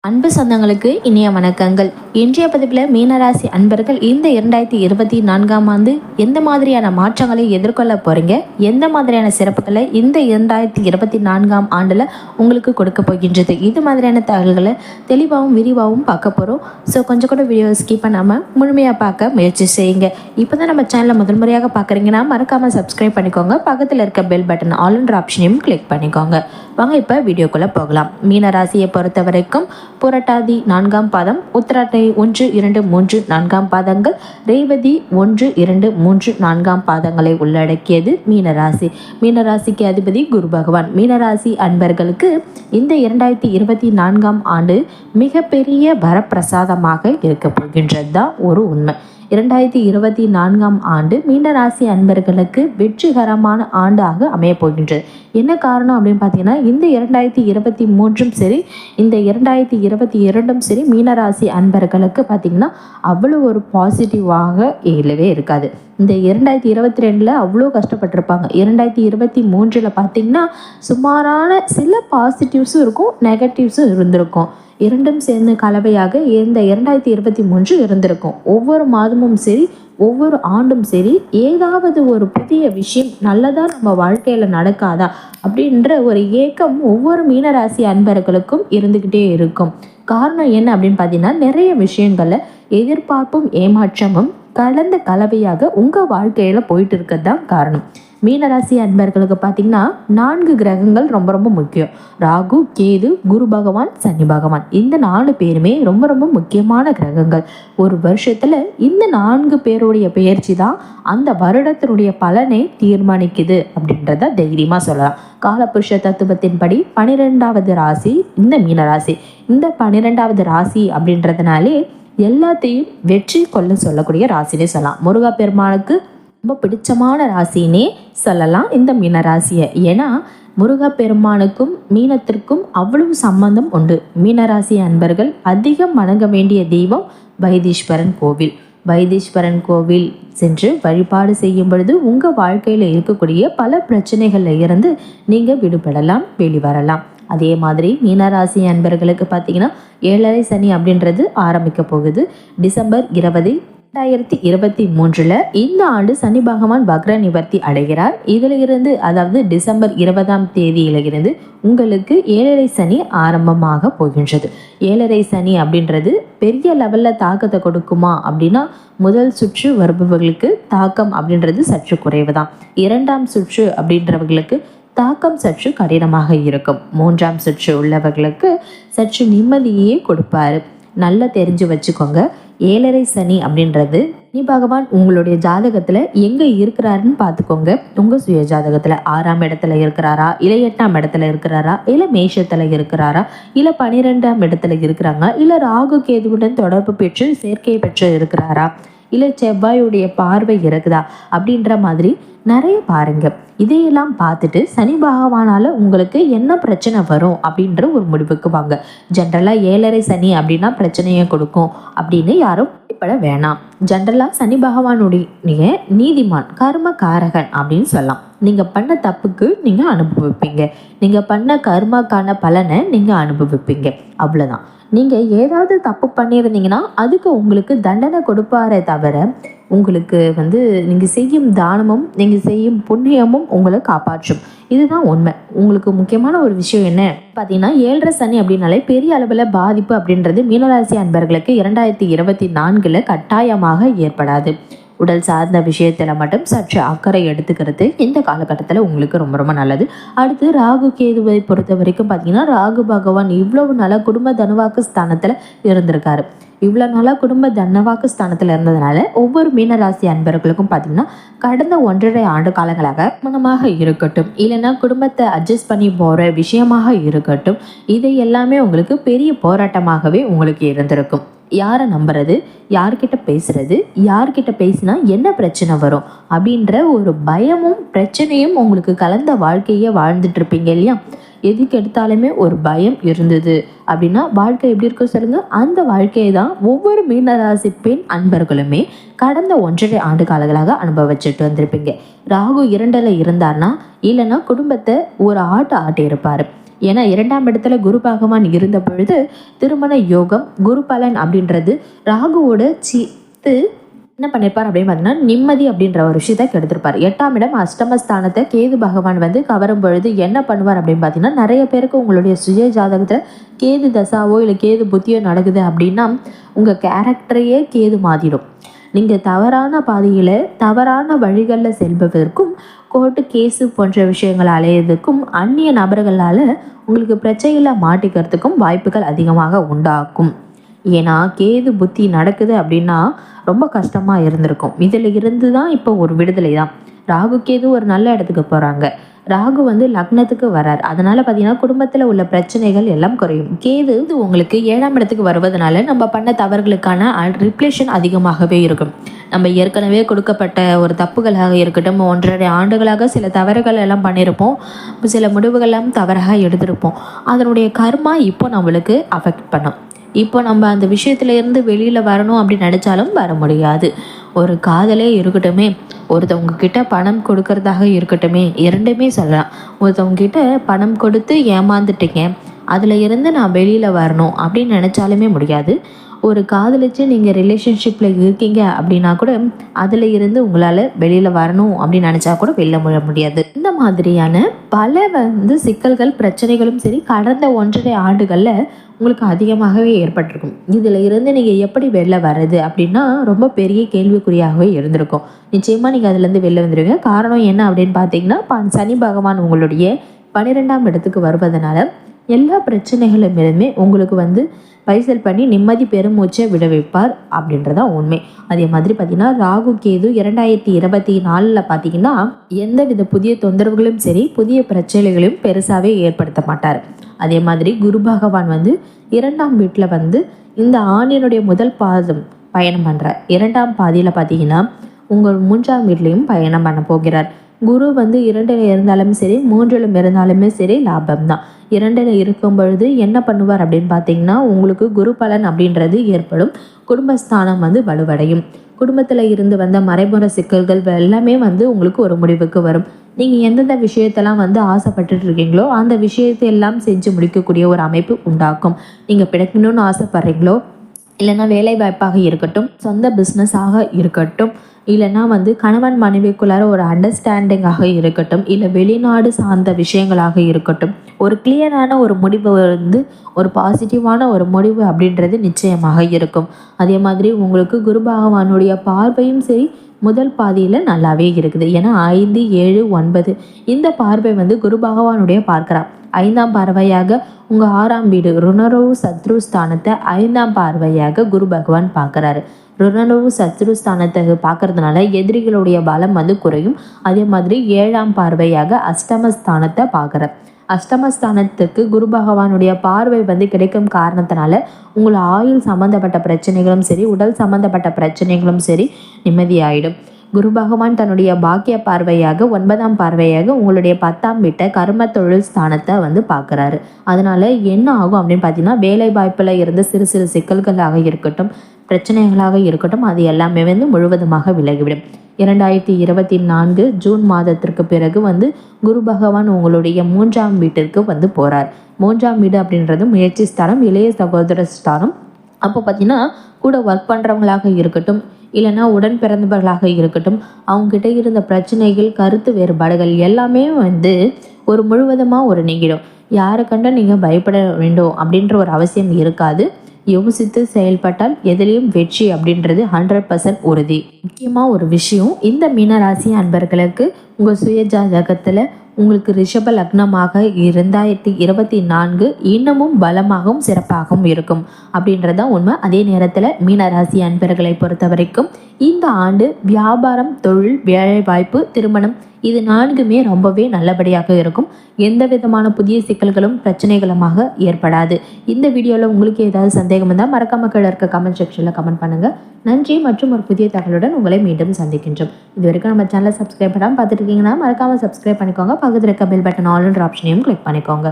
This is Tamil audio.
அன்பு சொந்தங்களுக்கு இனிய வணக்கங்கள். இன்றைய பதிவில் மீனராசி அன்பர்கள் இந்த 2024ஆம் ஆண்டு எந்த மாதிரியான மாற்றங்களை எதிர்கொள்ள போறீங்க, எந்த மாதிரியான சிறப்புகளை இந்த 2024ஆம் ஆண்டுல உங்களுக்கு கொடுக்க போகின்றது, இது மாதிரியான தகவல்களை தெளிவாகவும் விரிவாகவும் பார்க்க போறோம். ஸோ கொஞ்சம் கூட வீடியோ ஸ்கிப் பண்ணாம முழுமையாக பார்க்க முயற்சி செய்யுங்க. இப்போதான் நம்ம சேனலை முதல் முறையாக பார்க்குறீங்கன்னா மறக்காம சப்ஸ்கிரைப் பண்ணிக்கோங்க. பக்கத்தில் இருக்க பெல் பட்டன் ஆல்ன்ற ஆப்ஷனையும் கிளிக் பண்ணிக்கோங்க. வாங்க இப்போ வீடியோக்குள்ள போகலாம். மீனராசியை பொறுத்த வரைக்கும் புரட்டாதி 4ஆம் பாதம், உத்திராட்டை 1, 2, 3, 4ஆம் பாதங்கள், ரேவதி 1, 2, 3, 4ஆம் பாதங்களை உள்ளடக்கியது மீனராசி. மீனராசிக்கு அதிபதி குரு பகவான். மீனராசி அன்பர்களுக்கு இந்த 2024ஆம் ஆண்டு மிகப்பெரிய வரப்பிரசாதமாக இருக்க போகின்றது தான் ஒரு உண்மை. 2024ஆம் ஆண்டு மீனராசி அன்பர்களுக்கு வெற்றிகரமான ஆண்டாக அமைய போகின்றது. என்ன காரணம் அப்படின்னு பார்த்தீங்கன்னா, இந்த 2023ம் சரி, இந்த 2022ம் சரி, மீனராசி அன்பர்களுக்கு பார்த்தீங்கன்னா அவ்வளோ ஒரு பாசிட்டிவாக இல்லவே இருக்காது. இந்த 2022ல் அவ்வளோ கஷ்டப்பட்டிருப்பாங்க. 2023ல் பார்த்தீங்கன்னா சுமாரான சில பாசிட்டிவ்ஸும் இருக்கும், நெகட்டிவ்ஸும் இருந்திருக்கும். இரண்டும் சேர்ந்து கலவையாக இந்த 2023 இருந்திருக்கும். ஒவ்வொரு மாதமும் சரி, ஒவ்வொரு ஆண்டும் சரி, ஏதாவது ஒரு புதிய விஷயம் நல்லதா நம்ம வாழ்க்கையில நடக்காதா அப்படின்ற ஒரு ஏக்கம் ஒவ்வொரு மீனராசி அன்பர்களுக்கும் இருந்துகிட்டே இருக்கும். காரணம் என்ன அப்படின்னு பார்த்தீங்கன்னா, நிறைய விஷயங்கள்ல எதிர்பார்ப்பும் ஏமாற்றமும் கலந்த கலவையாக உங்க வாழ்க்கையில போயிட்டு இருக்கிறது தான் காரணம். மீனராசி அன்பர்களுக்கு பார்த்தீங்கன்னா 4 கிரகங்கள் ரொம்ப ரொம்ப முக்கியம். ராகு, கேது, குரு பகவான், சனி பகவான். இந்த 4 பேருமே ரொம்ப ரொம்ப முக்கியமான கிரகங்கள். ஒரு வருஷத்துல இந்த 4 பேருடைய பெயர்ச்சி தான் அந்த வருடத்தினுடைய பலனை தீர்மானிக்குது அப்படின்றத தைரியமா சொல்லலாம். காலபுருஷ தத்துவத்தின்படி 12வது ராசி இந்த மீனராசி. இந்த 12வது ராசி அப்படின்றதுனாலே எல்லாத்தையும் வெற்றி கொள்ள சொல்லக்கூடிய ராசினே சொல்லலாம். முருகா பெருமானுக்கு ரொம்ப பிடிச்சமான ராசினே சொல்லலாம் இந்த மீனராசியை. ஏன்னா முருகப்பெருமானுக்கும் மீனத்திற்கும் அவ்வளவு சம்பந்தம் உண்டு. மீனராசி அன்பர்கள் அதிகம் வணங்க வேண்டிய தெய்வம் வைத்தீஸ்வரன் கோவில். வைத்தீஸ்வரன் கோவில் சென்று வழிபாடு செய்யும் பொழுது உங்க வாழ்க்கையில இருக்கக்கூடிய பல பிரச்சனைகள்ல இருந்து நீங்க விடுபடலாம், வெளிவரலாம். அதே மாதிரி மீனராசி அன்பர்களுக்கு பார்த்தீங்கன்னா 7.5 சனி அப்படின்றது ஆரம்பிக்க போகுது. டிசம்பர் 2023 இந்த ஆண்டு சனி பகவான் வக்ர நிவர்த்தி அடைகிறார். இதிலிருந்து, அதாவது டிசம்பர் 20ஆம் தேதியிலிருந்து உங்களுக்கு 7.5 சனி ஆரம்பமாக போகின்றது. 7.5 சனி அப்படின்றது பெரிய லெவல்ல தாக்கத்தை கொடுக்குமா அப்படின்னா, முதல் சுற்று வருபவர்களுக்கு தாக்கம் அப்படின்றது சற்று குறைவுதான். 2ஆம் சுற்று அப்படின்றவர்களுக்கு தாக்கம் சற்று கடினமாக இருக்கும். 3ஆம் சுற்று உள்ளவர்களுக்கு சற்று நிம்மதியே கொடுப்பாரு. நல்லா தெரிஞ்சு வச்சுக்கோங்க. 7.5 சனி அப்படின்றது சனி பகவான் உங்களுடைய ஜாதகத்துல எங்க இருக்கிறாருன்னு பார்த்துக்கோங்க. உங்க சுய ஜாதகத்துல 6ஆம் இடத்துல இருக்கிறாரா, இல்ல 8ஆம் இடத்துல இருக்கிறாரா, இல்ல மேஷத்துல இருக்கிறாரா, இல்ல 12ஆம் இடத்துல இருக்கிறாங்க, இல்ல ராகு கேதுவுடன் தொடர்பு பெற்று சேர்க்கை பெற்று இருக்கிறாரா, இல்ல செவ்வாயுடைய பார்வை இருக்குதா அப்படின்ற மாதிரி நிறைய பாருங்க. இதையெல்லாம் பார்த்துட்டு சனி பகவானால உங்களுக்கு என்ன பிரச்சனை வரும் அப்படின்ற ஒரு முடிவுக்கு வாங்க. ஜென்ரலா 7.5 சனி அப்படின்னா பிரச்சனையை கொடுக்கும் அப்படின்னு யாரும் பயப்பட வேணாம். ஜென்ரலா சனி பகவானுடைய நீதிமான், கர்ம காரகன் அப்படின்னு சொல்லலாம். நீங்க பண்ண தப்புக்கு நீங்க அனுபவிப்பீங்க, நீங்க பண்ண கர்மாக்கான பலனை நீங்க அனுபவிப்பீங்க, அவ்வளவுதான். நீங்க ஏதாவது தப்பு பண்ணியிருந்தீங்கன்னா அதுக்கு உங்களுக்கு தண்டனை கொடுப்பாரே தவிர, உங்களுக்கு நீங்க செய்யும் தானமும் நீங்க செய்யும் புண்ணியமும் உங்களை காப்பாற்றும். இதுதான் உண்மை. உங்களுக்கு முக்கியமான ஒரு விஷயம் என்ன பார்த்தீங்கன்னா, 7.5 சனி அப்படின்னாலே பெரிய அளவில் பாதிப்பு அப்படின்றது மீனராசி அன்பர்களுக்கு 2024 கட்டாயமாக ஏற்படாது. உடல் சார்ந்த விஷயத்துல மட்டும் சற்று அக்கறை எடுத்துக்கிறது இந்த காலகட்டத்தில் உங்களுக்கு ரொம்ப ரொம்ப நல்லது. அடுத்து ராகு கேதுவை பொறுத்த வரைக்கும் பார்த்தீங்கன்னா, ராகு பகவான் இவ்வளவு நாளா குடும்ப தனுவாக்கு ஸ்தானத்துல இருந்திருக்காரு. இவ்வளோ நாளாக குடும்ப தனவாக்கு ஸ்தானத்தில் இருந்ததுனால ஒவ்வொரு மீனராசி அன்பர்களுக்கும் பார்த்தீங்கன்னா கடந்த 1.5 ஆண்டு காலங்களாக மனமாக இருக்கட்டும், இல்லைன்னா குடும்பத்தை அட்ஜஸ்ட் பண்ணி போகிற விஷயமாக இருக்கட்டும், இதை எல்லாமே உங்களுக்கு பெரிய போராட்டமாகவே உங்களுக்கு இருந்திருக்கும். யாரை நம்புறது, யார்கிட்ட பேசுறது, யார்கிட்ட பேசினா என்ன பிரச்சனை வரும் அப்படின்ற ஒரு பயமும் பிரச்சனையும் உங்களுக்கு கலந்த வாழ்க்கையை வாழ்ந்துட்டு இருப்பீங்க இல்லையா. எதுக்கு எடுத்தாலுமே ஒரு பயம் இருந்தது அப்படின்னா வாழ்க்கை எப்படி இருக்கும் சொல்லுங்க. அந்த வாழ்க்கையை தான் ஒவ்வொரு மீனராசி பெண் அன்பர்களுமே கடந்த 1.5 ஆண்டு காலங்களாக அனுபவிச்சுட்டு வந்திருப்பீங்க. ராகு 2ல் இருந்தார்னா, இல்லைன்னா குடும்பத்தை ஒரு ஆட்டி இருப்பாரு. ஏன்னா 2ஆம் இடத்துல குரு பகவான் இருந்த பொழுது திருமண யோகம், குரு பலன் அப்படின்றது ராகுவோட சேர்த்து என்ன பண்ணியிருப்பார் அப்படின்னு பார்த்தீங்கன்னா நிம்மதி அப்படின்ற ஒரு விஷயத்தை கெடுத்திருப்பார். 8ஆம் இடம் அஷ்டமஸ்தானத்தை கேது பகவான் வந்து கவரும் பொழுது என்ன பண்ணுவார் அப்படின்னு பார்த்தீங்கன்னா, நிறைய பேருக்கு உங்களுடைய சுய ஜாதகத்தில் கேது தசாவோ இல்லை கேது புத்தியோ நடக்குது அப்படின்னா உங்கள் கேரக்டரையே கேது மாறிடும். நீங்கள் தவறான பாதையில் தவறான வழிகளில் செல்பதற்கும் கோர்ட்டு கேஸு போன்ற விஷயங்கள் அலையிறதுக்கும் அந்நிய நபர்களால் உங்களுக்கு பிரச்சனைகளை மாட்டிக்கிறதுக்கும் வாய்ப்புகள் அதிகமாக உண்டாக்கும். ஏன்னா கேது புத்தி நடக்குது அப்படின்னா ரொம்ப கஷ்டமாக இருந்திருக்கும். இதில் இருந்து தான் இப்போ ஒரு விடுதலை தான். ராகு கேது ஒரு நல்ல இடத்துக்கு போகிறாங்க. ராகு வந்து லக்னத்துக்கு வரார். அதனால் பார்த்தீங்கன்னா குடும்பத்தில் உள்ள பிரச்சனைகள் எல்லாம் குறையும். கேது உங்களுக்கு 7ஆம் இடத்துக்கு வருவதனால நம்ம பண்ண தவறுகளுக்கான ரிப்ளேஷன் அதிகமாகவே இருக்கும். நம்ம ஏற்கனவே கொடுக்கப்பட்ட ஒரு தப்புகளாக இருக்கட்டும், 1.5 ஆண்டுகளாக சில தவறுகள் எல்லாம் பண்ணியிருப்போம், சில முடிவுகள்லாம் தவறாக எடுத்திருப்போம். அதனுடைய கர்மா இப்போ நம்மளுக்கு அஃபெக்ட் பண்ணும். இப்போ நம்ம அந்த விஷயத்துல இருந்து வெளியில் வரணும் அப்படின்னு நினச்சாலும் வர முடியாது. ஒரு காதலே இருக்கட்டுமே, ஒருத்தவங்க கிட்ட பணம் கொடுக்கறதாக இருக்கட்டுமே, இரண்டுமே சொல்லலாம். ஒருத்தவங்க கிட்ட பணம் கொடுத்து ஏமாந்துட்டீங்க, அதில் இருந்து நான் வெளியில் வரணும் அப்படின்னு நினச்சாலுமே முடியாது. ஒரு காதலிச்சு நீங்கள் ரிலேஷன்ஷிப்பில் இருக்கீங்க அப்படின்னா கூட அதில் இருந்து உங்களால் வெளியில் வரணும் அப்படின்னு நினச்சா கூட வெளில முடியாது. இந்த மாதிரியான பல சிக்கல்கள் பிரச்சனைகளும் சரி கடந்த 1.5 ஆண்டுகளில் உங்களுக்கு அதிகமாகவே ஏற்பட்டிருக்கும். இதில் இருந்து நீங்கள் எப்படி வெளில வர்றது அப்படின்னா ரொம்ப பெரிய கேள்விக்குறியாகவே இருந்திருக்கும். நிச்சயமாக நீங்கள் அதுலேருந்து வெளில வந்துடுவீங்க. காரணம் என்ன அப்படின்னு பார்த்தீங்கன்னா, சனி பகவான் உங்களுடைய 12ஆம் இடத்துக்கு வருவதனால எல்லா பிரச்சனைகளுமே உங்களுக்கு பைசல் பண்ணி நிம்மதி பெருமூச்சை விட வைப்பார் அப்படின்றதான் உண்மை. அதே மாதிரி பார்த்தீங்கன்னா ராகு கேது 2024 பார்த்தீங்கன்னா எந்தவித புதிய தொந்தரவுகளும் சரி புதிய பிரச்சனைகளையும் பெருசாகவே ஏற்படுத்த மாட்டார். அதே மாதிரி குரு பகவான் 2ஆம் வீட்டில் இந்த ஆண்டினுடைய முதல் பாதம் பயணம் பண்ணுறார். 2ஆம் பாதியில் பார்த்தீங்கன்னா உங்கள் 3ஆம் வீட்லேயும் பயணம் பண்ண போகிறார். குரு 2ல் இருந்தாலும் சரி 3லும் இருந்தாலுமே சரி லாபம் தான். 2ல் இருக்கும் பொழுது என்ன பண்ணுவார் அப்படின்னு பார்த்தீங்கன்னா, உங்களுக்கு குரு பலன் அப்படின்றது ஏற்படும். குடும்பஸ்தானம் வலுவடையும். குடும்பத்தில் இருந்து வந்த மறைமுறை சிக்கல்கள் எல்லாமே உங்களுக்கு ஒரு முடிவுக்கு வரும். நீங்கள் எந்தெந்த விஷயத்தெல்லாம் ஆசைப்பட்டுட்டு இருக்கீங்களோ அந்த விஷயத்தை எல்லாம் செஞ்சு முடிக்கக்கூடிய ஒரு அமைப்பு உண்டாக்கும். நீங்கள் பிழைக்கணும்னு ஆசைப்படுறீங்களோ, இல்லைன்னா வேலை வாய்ப்பாக இருக்கட்டும், சொந்த பிஸ்னஸாக இருக்கட்டும், இல்லைன்னா கணவன் மனைவிக்குள்ளார ஒரு அண்டர்ஸ்டாண்டிங்காக இருக்கட்டும், இல்லை வெளிநாடு சார்ந்த விஷயங்களாக இருக்கட்டும், ஒரு கிளியரான ஒரு முடிவு ஒரு பாசிட்டிவான ஒரு முடிவு அப்படின்றது நிச்சயமாக இருக்கும். அதே மாதிரி உங்களுக்கு குரு பகவானுடைய பார்வையும் சரி முதல் பாதியில் நல்லாவே இருக்குது. ஏன்னா 5, 7, 9 இந்த பார்வை குரு பகவானுடைய பார்க்கிறார். 5ஆம் பார்வையாக உங்கள் 6ஆம் வீடு ருணரோவு சத்ரு ஸ்தானத்தை 5ஆம் பார்வையாக குரு பகவான் பார்க்குறாரு. ருணரோவு சத்ரு ஸ்தானத்தை பார்க்கறதுனால எதிரிகளுடைய பலம் குறையும். அதே மாதிரி 7ஆம் பார்வையாக அஷ்டமஸ்தானத்தை பார்க்குறார். அஷ்டமஸ்தானத்துக்கு குரு பகவானுடைய பார்வை கிடைக்கும் காரணத்தினால உங்களை ஆயுள் சம்மந்தப்பட்ட பிரச்சனைகளும் சரி உடல் சம்மந்தப்பட்ட பிரச்சனைகளும் சரி நிம்மதியாயிடும். குரு பகவான் தன்னுடைய பாக்கிய பார்வையாக 9ஆம் பார்வையாக உங்களுடைய 10ஆம் வீட்டை கர்ம தொழில் ஸ்தானத்தை பார்க்குறாரு. அதனால என்ன ஆகும் அப்படின்னு பார்த்தீங்கன்னா, வேலை வாய்ப்பில் இருந்த சிறு சிறு சிக்கல்களாக இருக்கட்டும், பிரச்சனைகளாக இருக்கட்டும், அது எல்லாமே முழுவதுமாக விலகிவிடும். 2024 ஜூன் மாதத்திற்கு பிறகு குரு பகவான் உங்களுடைய 3ஆம் வீட்டிற்கு போகிறார். 3ஆம் வீடு அப்படின்றது முயற்சி ஸ்தானம், இளைய சகோதர ஸ்தானம். அப்போ பார்த்தீங்கன்னா கூட ஒர்க் பண்ணுறவங்களாக இருக்கட்டும், இல்லைன்னா உடன் பிறந்தவர்களாக இருக்கட்டும், அவங்ககிட்ட இருந்த பிரச்சனைகள் கருத்து வேறுபாடுகள் எல்லாமே ஒரு முழுவதுமாக ஒரு நீங்கிடும். யாரை கண்ட நீங்கள் பயப்பட வேண்டும் அப்படின்ற ஒரு அவசியம் இருக்காது. யோசித்து செயல்பட்டால் எதிலையும் வெற்றி அப்படின்றது 100% உறுதி. முக்கியமாக ஒரு விஷயம், இந்த மீனராசி அன்பர்களுக்கு உங்கள் சுய ஜாதகத்தில் உங்களுக்கு ரிஷப லக்னமாக 2024 இன்னமும் பலமாகவும் சிறப்பாகவும் இருக்கும் அப்படின்றதான் உண்மை. அதே நேரத்தில் மீனராசி அன்பர்களை பொறுத்த வரைக்கும் இந்த ஆண்டு வியாபாரம், தொழில், வேலை வாய்ப்பு, திருமணம் இது 4மே ரொம்பவே நல்லபடியாக இருக்கும். எந்த விதமான புதிய சிக்கல்களும் பிரச்சனைகளுமாக ஏற்படாது. இந்த வீடியோவில் உங்களுக்கு ஏதாவது சந்தேகம் இருந்தால் மறக்காம கீழே இருக்க கமெண்ட் செக்ஷனில் கமெண்ட் பண்ணுங்கள். நன்றி. மற்றும் ஒரு புதிய தகவலுடன் உங்களை மீண்டும் சந்திக்கின்றோம். இது வரைக்கும் நம்ம சேனலை சப்ஸ்கிரைப் பண்ணாமல் பார்த்துட்டு இருக்கீங்கன்னா மறக்காமல் சப்ஸ்கிரைப் பண்ணிக்கோங்க. பக்கத்தில் இருக்க பெல் பட்டன் ஆல்ன்ற ஆப்ஷனையும் கிளிக் பண்ணிக்கோங்க.